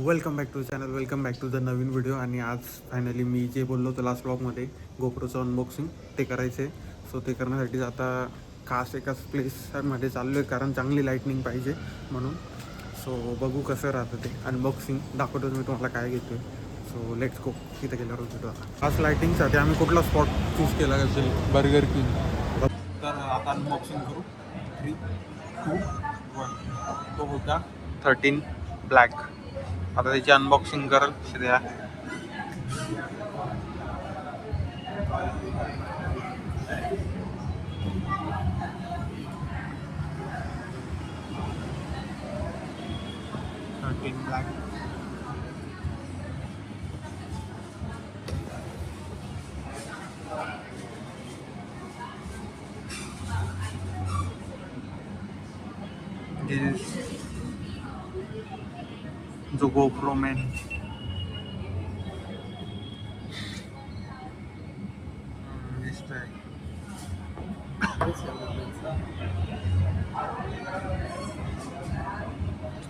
Welcome back to channel, welcome back to the नवीन video. आणि आज फायनली मी जे बोललो होतो लास्ट ब्लॉगमध्ये गोप्रोचं अनबॉक्सिंग ते करायचं आहे. सो ते करण्यासाठी आता खास एकाच प्लेसमध्ये चाललो आहे, कारण चांगली लाईटनिंग पाहिजे म्हणून. सो बघू कसं राहतं ते अनबॉक्सिंग, दाखवतो मी तुम्हाला काय घेतो आहे. So let's go. तिथे गेल्यावर भेटू. खास लाईटिंगसाठी आम्ही कुठला स्पॉट चूज केला असेल? Burger king. तर आता अनबॉक्सिंग करू. 3, 2, 1. तो होता 13 ब्लॅक. आता त्याची अनबॉक्सिंग करेल श्रेया. ब्लॅक. जो गोप्रो मॅन दिसतोय.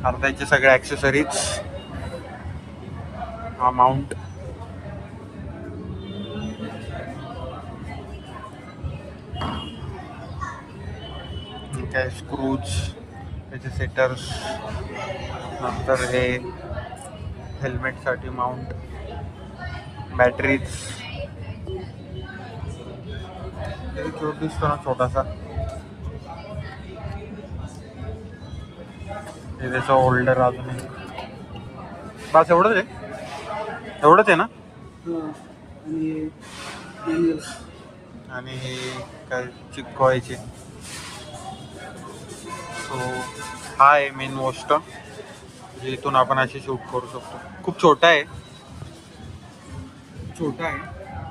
आता त्याचे सगळे ॲक्सेसरीज, हा माउंट, काय स्क्रूज, त्याचे सेटर्स, नंतर हे हेल्मेटसाठी माउंट, बॅटरीज. दिसतो ना छोटासा. हे त्याचं होल्डर अजून आहे. बस एवढंच आहे, एवढंच आहे ना. आणि हे काय चिकवायचे. सो हा आहे मेन गोष्ट, जे इथून आपण अशी शूट करू शकतो. खूप छोटा आहे,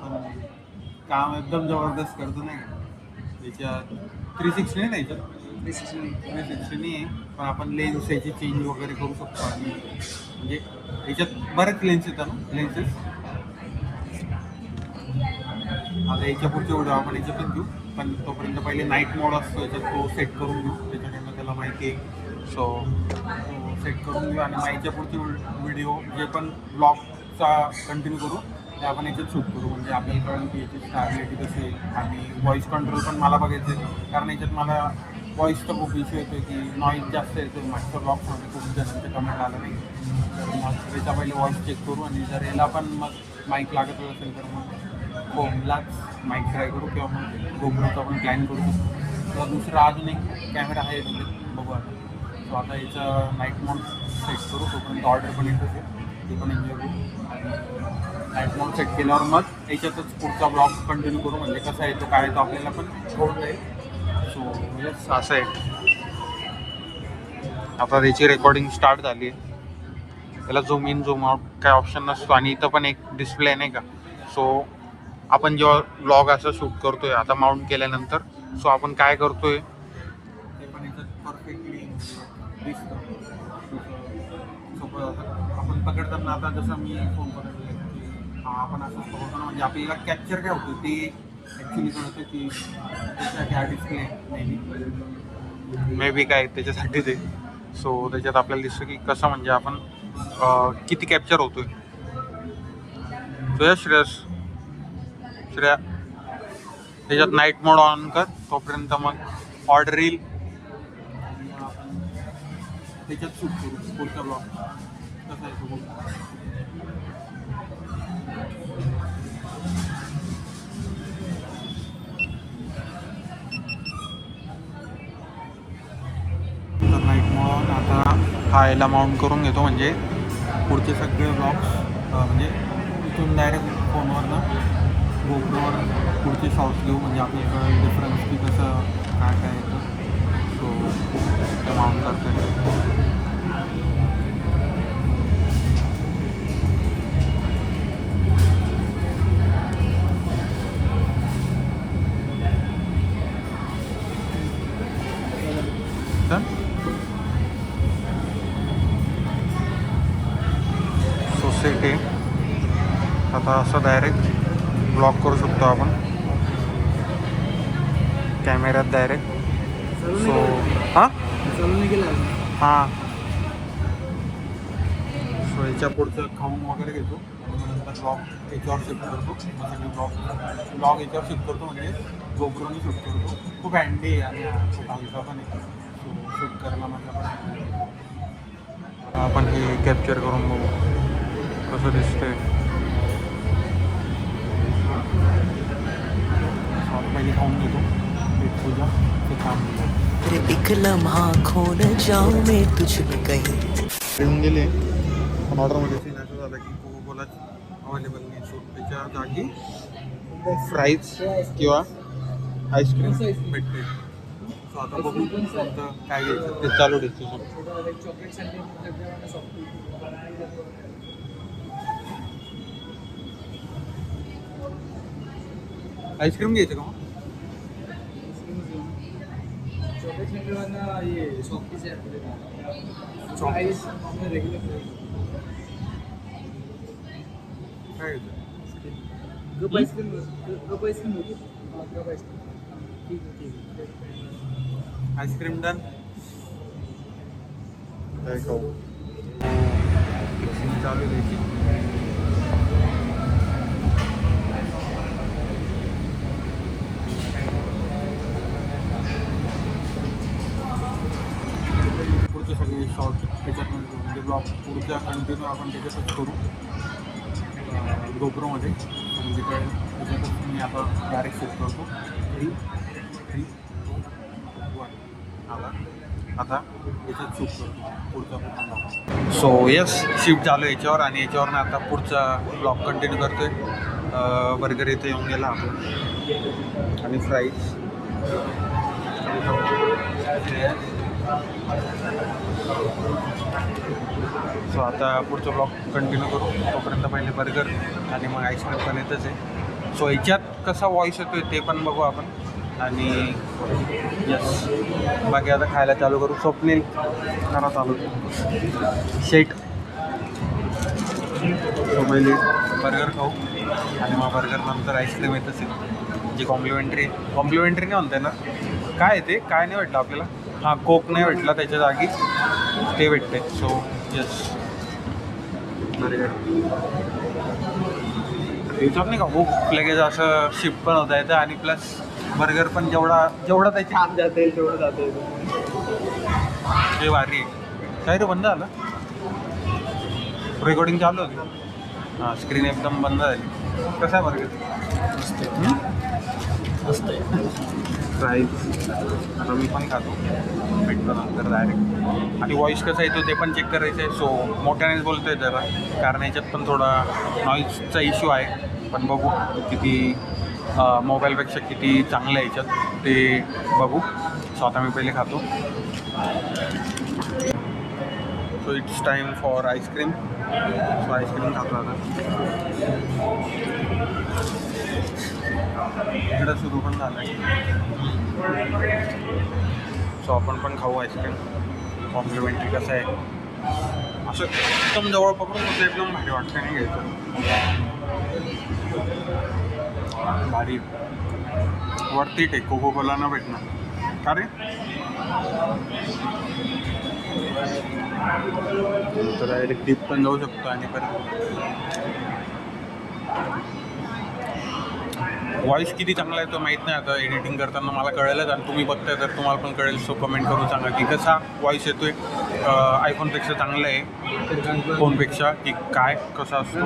पण काम एकदम जबरदस्त करतो नाही का. त्याच्यात 360 नाही, त्याच्यात 360 नाही आहे, पण आपण लेन्स याची चेंज वगैरे करू शकतो. आणि म्हणजे याच्यात बरेच लेन्स येतात ना, लेन्सेस. आता याच्या पुढचे व्हिडिओ आपण याच्यातच घेऊ, पण तोपर्यंत पहिले नाईट मोड असतो याच्यात, तो सेट करून घेऊ. त्याच्याकडनं त्याला माहिती आहे. सो सेट करून घेऊ आणि याच्या पुढचे व्हिडिओ जे पण ब्लॉगचा कंटिन्यू करू ते आपण याच्यात शूट करू. म्हणजे आपल्याला कळून की याची स्टॅबिलिटी कशी आहे. आणि व्हॉईस कंट्रोल पण मला बघायचं आहे, कारण याच्यात मला व्हॉईसचा खूप इश्यू येतो की नॉईज जास्त येतो. मागच्या ब्लॉगमध्ये खूप जणांचे कमेंट आलं नाही, तर मग त्याच्या पहिले व्हॉईस चेक करू. आणि जर याला पण मग माईक लागत असेल तर मग फोनलाच माईक ट्राय करू, किंवा मग गोप्रोचा पण प्लॅन करू शकतो. तर दुसरा अजून एक कॅमेरा आहे, बघू आता. सो आता याचं नाईट मोड सेट करू, तोपर्यंत ऑर्डर पण येत असेल, ते पण एन्जॉय करू. आणि नाईट मोड सेट केल्यावर मग याच्यातच पुढचा ब्लॉग कंटिन्यू करू. म्हणजे कसा आहे तो, काय आहे तो आपल्याला पण होऊन जाईल. सो येस, असं आहे. आता त्याची रेकॉर्डिंग स्टार्ट झाली आहे. त्याला झूम इन झूम आउट काय ऑप्शन नसतो, आणि इथं पण एक डिस्प्ले नाही का. सो आपण जेव्हा ब्लॉग असं शूट करतोय आता माउंट केल्यानंतर, सो आपण काय करतोय ते पण याच्यात परफेक्टली दिसतं. आपण पकडताना आता जसं मी फोन पकडले की आपण असं पकडतो ना, म्हणजे आपल्याला कॅप्चर काय होतं ते ॲक्च्युली कळतं की त्याच्यासाठी हा डिस्प्ले मे बी काय त्याच्यासाठी ते. सो त्याच्यात आपल्याला दिसतं की कसं, म्हणजे आपण किती कॅप्चर होतोय. सो श्रेया त्याच्यात नाईट मोड ऑन कर, तोपर्यंत मग ऑर्डर येईल. आपण त्याच्यात शूट करू पुढचा ब्लॉग कसा आहे तो बघू. तर नाईट मोड आता हा याला माउंट करून घेतो, म्हणजे पुढचे सगळे ब्लॉग्स म्हणजे इथून डायरेक्ट फोनवरनं गोप्रोवर पुढचे शॉर्ट्स घेऊ. म्हणजे आपल्याला डिफरन्स की कसं काय काय येतं. सो ते माउंट करतो. सोसायटी आता असं डायरेक्ट ब्लॉक करू शकतो आपण कॅमेऱ्यात डायरेक्ट. सो हां याच्या पुढचं खाऊन वगैरे घेतो आणि मग नंतर ब्लॉग याच्यावर शिफ्ट करतो. मग सगळे ब्लॉग याच्यावर शिफ्ट करतो, म्हणजे गोप्रोनी शूट करतो. खूप हँडी आहे आणि खूप हलका पण आहे, सो शूट करायला मजा पण. आपण हे कॅप्चर करून बघू कसं दिसतंय. पहिले खाऊन घेतो पेट पूजा, ते काम एक लम्हा खो न जाऊं मैं तुझ में कहीं. येऊन गेले पण ऑर्डरमध्ये सीन असं झालं की कोकोकोला अवेलेबल नाही, सो त्याच्या जागी फ्राईज किंवा आईस्क्रीम भेटते. सो आता बघू कोणतं काय घ्यायचं ते चालू डिस्कशन. आईस्क्रीम घ्यायचं का मग? काय आईस्क्रीम डन. काय खाऊ चालू द्यायची. पुढचे सगळे शॉर्ट त्याच्यात म्हणजे ब्लॉग पुढच्या कंटिन्यू आपण त्याच्यातच करू गोप्रोमध्ये. म्हणजे काय त्याच्यातच मी आता डायरेक्ट शूट करतो. 3, 2, 1 आला. आता याच्यात शूट करतो पुढचा पूर्ण. सो यस, शिफ्ट झालो याच्यावर आणि याच्यावरनं आता पुढचा ब्लॉग कंटिन्यू करतो आहे. बर्गर इथे येऊन गेला आपण आणि फ्राईज. सो आता पुढचं ब्लॉग कंटिन्यू करू. तोपर्यंत पहिले बर्गर आणि मग आईस्क्रीम पण येतच आहे. सो याच्यात कसा वॉईस येतो आहे ते पण बघू आपण. आणि यस, बाकी आता खायला चालू करू. स्वप्नील करा चालू शेट. सो पहिले बर्गर खाऊ आणि मग बर्गर नंतर आईस्क्रीम येत असेल, जी कॉम्प्लिमेंटरी नाही म्हणते ना. काय ते काय नाही भेटलं आपल्याला. हां, कोक नाही भेटला, त्याच्या जागी ते भेटते. सो यस, बर्गर याच्यावर नाही का भूक लगेच असं शिफ्ट पण होता येतं आणि प्लस बर्गर पण जेवढा त्याची आत जाता येईल तेवढं जाता येईल. ते भारी आहे. काय रे बंद झालं? रेकॉर्डिंग चालू होती. हां, स्क्रीन एकदम बंद झाली. कसा आहे बर्गर? मस्त आहे. प्राईस आता मी पण खातो, भेटतो नंतर डायरेक्ट. आणि वॉईस कसा येतो ते पण चेक करायचं आहे. सो मोठ्यानेच बोलतो आहे जरा, कारण याच्यात पण थोडा नॉईजचा इश्यू आहे. पण बघू किती मोबाईलपेक्षा किती चांगलं आहे याच्यात ते बघू. सो आता मी पहिले खातो. So it's time for ice cream. So ice cream खातो आता. इकडं सुरू पण झालं आहे. सो आपण पण खाऊ आईस्क्रीम. कॉम्प्लिमेंटरी कसं आहे असं एकदम जवळ पकडून होतं, एकदम भारी वाटतं नाही घ्यायचं. भारी वरती टे कोकोकोला न भेटणार का रे. तर डायरेक्ट डीप पण जाऊ शकतो. आणि परत व्हॉईस किती चांगला आहे तो माहीत नाही. आता एडिटिंग करताना मला कळेलच आणि तुम्ही बघताय तर तुम्हाला पण कळेल. सो कमेंट करून सांगा की कसा व्हॉईस येतो आहे. आयफोनपेक्षा चांगला आहे फोनपेक्षा की काय कसं असतं.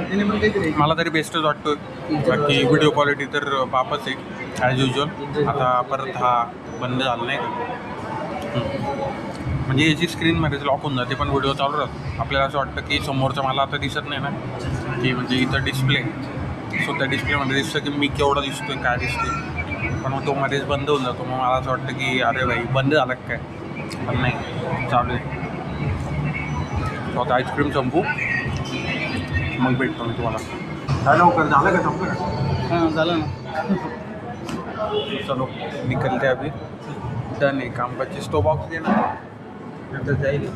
मला तरी बेस्टच वाटतो. बाकी व्हिडिओ क्वालिटी तर बापच आहे ॲज युजल. आता परत हा बंद झाला नाही का, म्हणजे याची स्क्रीनमध्येच लॉक होऊन जाते पण व्हिडिओ चालू राहतो. आपल्याला असं वाटतं की समोरचं मला आता दिसत नाही ना, की म्हणजे इथं डिस्प्ले. सो त्या डिस्प्लेमध्ये दिसतं की मी केवढा दिसतोय काय दिसतोय, पण मग तो मध्येच बंद होऊन जातो. मग मला असं वाटतं की अरे भाई बंद झालं काय, पण नाही चालू आहे. सो आता आईस्क्रीम संपू मग भेटतो मी तुम्हाला. काय लवकर झालं का, संपलं का? हां झालं ना. चलो निकलते अभी. डन आहे काम. 25 तो बॉक्स देना नंतर जाईल.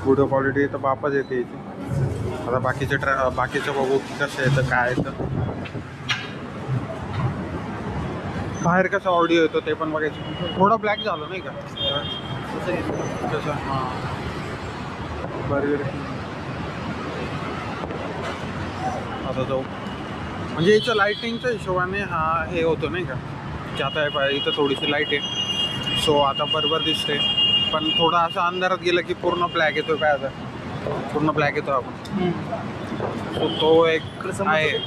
व्हिडिओ क्वालिटी तर बापच येते याची. आता बाकीचं बघू की कसं येतं काय येतं. बाहेर कसा ऑडिओ येतो ते पण बघायचं. थोडा ब्लॅक झालं नाही का तसं. हां बरोबर. आता जाऊ म्हणजे याच्या लाईटिंगच्या हिशोबाने हा हे होतं नाही का की आता हे इथं थोडीशी लाईट आहे सो आता बरोबर दिसते. पण थोडा असा अंधारात गेला की पूर्ण ब्लॅक येतो. काय आता पूर्ण ब्लॅक येतो आपण. सो तो एक आहे.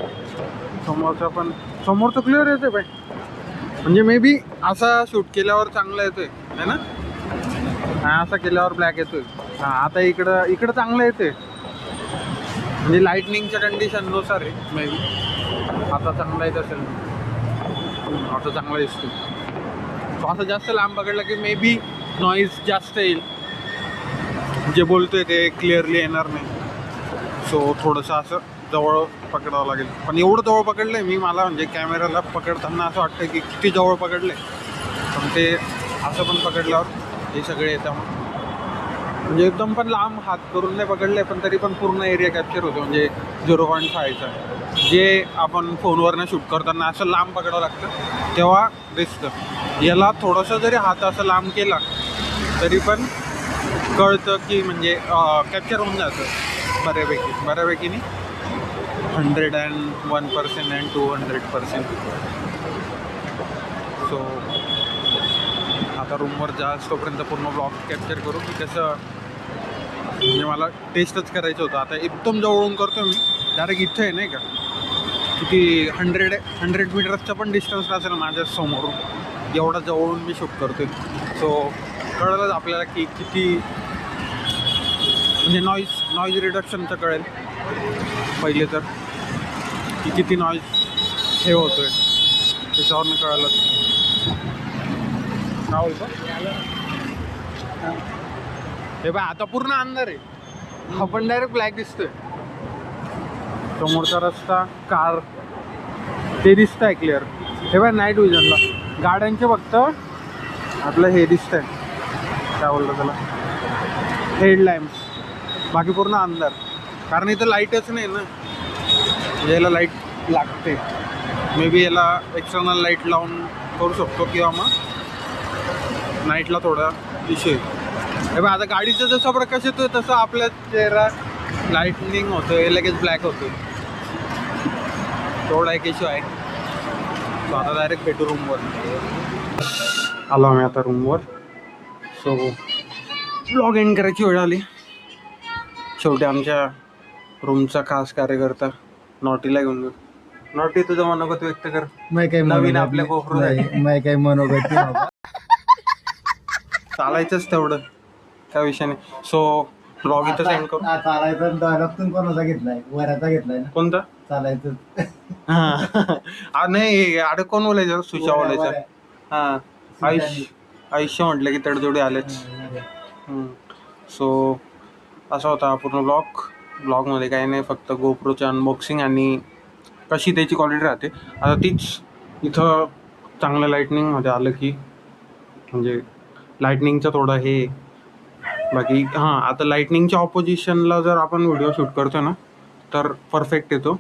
समोरचा पण समोरचं क्लिअर येतोय बाय. म्हणजे मे बी असा शूट केल्यावर चांगला येतोय है ना. हा असा केल्यावर ब्लॅक येतोय. हां आता इकडं चांगलं येतोय. म्हणजे लाईटनिंगच्या कंडिशननुसार आहे मे बी. आता चांगला येत असेल. आता चांगला दिसतो. सो असं जास्त लांब पकडलं की मे बी नॉईज जास्त येईल. जे बोलतोय ते क्लिअरली येणार नाही. सो थोडंसं असं जवळ पकडावं लागेल. पण एवढं जवळ पकडलं आहे मी. मला म्हणजे कॅमेराला पकडताना असं वाटतं की किती जवळ पकडलं आहे. पण ते असं पण पकडल्यावर हे सगळे येतं. म्हणजे एकदम पण लांब हात करून नाही पकडले पण तरी पण पूर्ण एरिया कॅप्चर होतो. म्हणजे 0.5चा जे आपण फोनवरनं शूट करताना असं लांब पकडावं लागतं तेव्हा दिसतं. याला थोडंसं जरी हात असं लांब केला तरी पण कळतं की म्हणजे कॅप्चर होऊन जातं बऱ्यापैकी नाही. 101% and 200%. सो आता रूमवर जास्त तोपर्यंत पूर्ण ब्लॉग कॅप्चर करू की कसं. म्हणजे मला टेस्टच करायचं होतं. आता एकदम जवळून करतो मी. डायरेक्ट इथं आहे नाही का किती 100 मीटर्सचा पण डिस्टन्स नसेल माझ्या समोरून. एवढा जवळून मी शूट करतोय. सो कळलंच आपल्याला की किती म्हणजे नॉईज रिडक्शनचं कळेल पहिले तर की किती नॉईज हे होतो आहे त्याच्यावरनं कळालं. काय बोलतो हे बाय आता पूर्ण अंधार आहे. आपण डायरेक्ट ब्लॅक दिसतोय. समोरचा रस्ता कार ते दिसत आहे क्लिअर. हे बाय नाईट विजनला गाड्यांचे फक्त आपलं हे दिसतंय काय बोलतो त्याला हेडलॅम्प्स. बाकी पूर्ण अंधार. कारण इथं लाईटच नाही ना. याला लाईट लागते. मे बी याला एक्सटर्नल लाईट लावून करू शकतो किंवा मग नाईटला थोडा इश्यू आहे. हे बघ आता गाडीचं जसं प्रकाश येतोय तसं आपल्या चेहरा लाईटनिंग होतोय लगेच ब्लॅक होतोय. थोडा एक इश्यू आहे. सो आता डायरेक्ट भेटू रूमवर. आलो आम्ही आता रूमवर. सो ब्लॉग एंड करायची वेळ आली. शेवटी आमच्या रूमचा खास कार्यकर्ता नॉटीला घेऊन गेलो. नॉटी तुझं मनोगत व्यक्त कर. नवीन आपल्या कोपरू नाही काही मनोगत चालायचंच तेवढं काय विषय नाही. सो ब्लॉग इथं सेंड करू. चालायचं डायलॉग कोणाचा घेतलाय वऱ्याचा घेतलाय ना कोणता चालायचं. हा नाही अरे कोण बोलायचं सुशा बोलायचं. हां आयुष्य म्हटलं की तडजोडी आलेच. सो असा होता पूर्ण ब्लॉगमध्ये काही नाही फक्त गोप्रोचं अनबॉक्सिंग आणि कशी त्याची क्वालिटी राहते. आता तीच इथं चांगलं लाईटनिंगमध्ये आलं की म्हणजे लाईटनिंगचं थोडं हे बाकी. हां आता लाईटनिंगच्या ऑपोजिशनला जर आपण व्हिडिओ शूट करतो ना तर परफेक्ट येतो.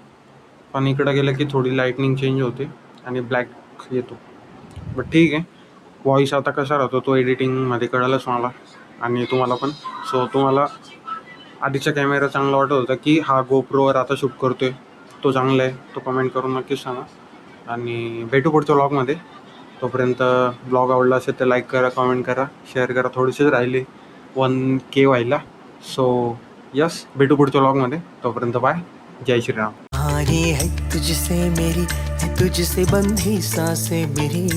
पण इकडं गेलं की थोडी लाईटनिंग चेंज होते आणि ब्लॅक येतो. बट ठीक आहे. व्हॉईस आता कसा राहतो तो एडिटिंगमध्ये कळालंच मला आणि तुम्हाला पण. सो तुम्हाला आधीचा कॅमेरा चांगला वाटत होता की हा गोप्रोवर आता शूट करतोय तो चांगला आहे तो कमेंट करून नक्कीच सांगा. आणि भेटू पुढच्या ब्लॉगमध्ये. तोपर्यंत ब्लॉग आवडला असेल तर लाईक करा, कमेंट करा, शेअर करा. थोडेसेच राहिले 1K व्हायला. सो यस भेटू पुढच्या ब्लॉगमध्ये. तोपर्यंत बाय. जय श्रीराम. कहानी है तुझसे मेरी, है तुझसे बंधी सांसें मेरी.